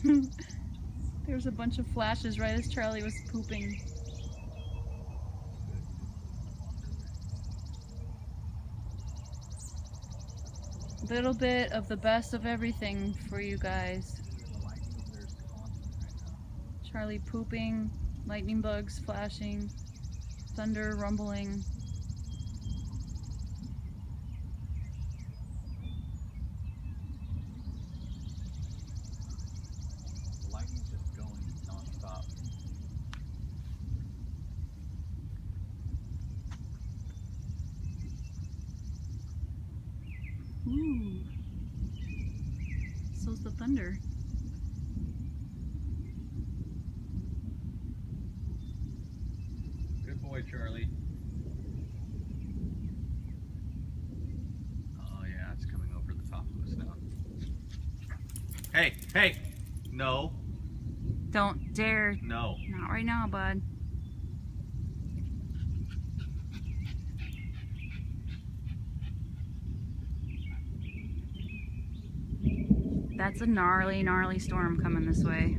There was a bunch of flashes right as Charlie was pooping. Little bit of the best of everything for you guys. Charlie pooping, lightning bugs flashing, thunder rumbling. The lightning's just going non-stop. Ooh. So's the thunder. Good boy, Charlie. Oh yeah, it's coming over the top of us now. Hey, hey! No. Don't dare. No. Not right now, bud. That's a gnarly, gnarly storm coming this way.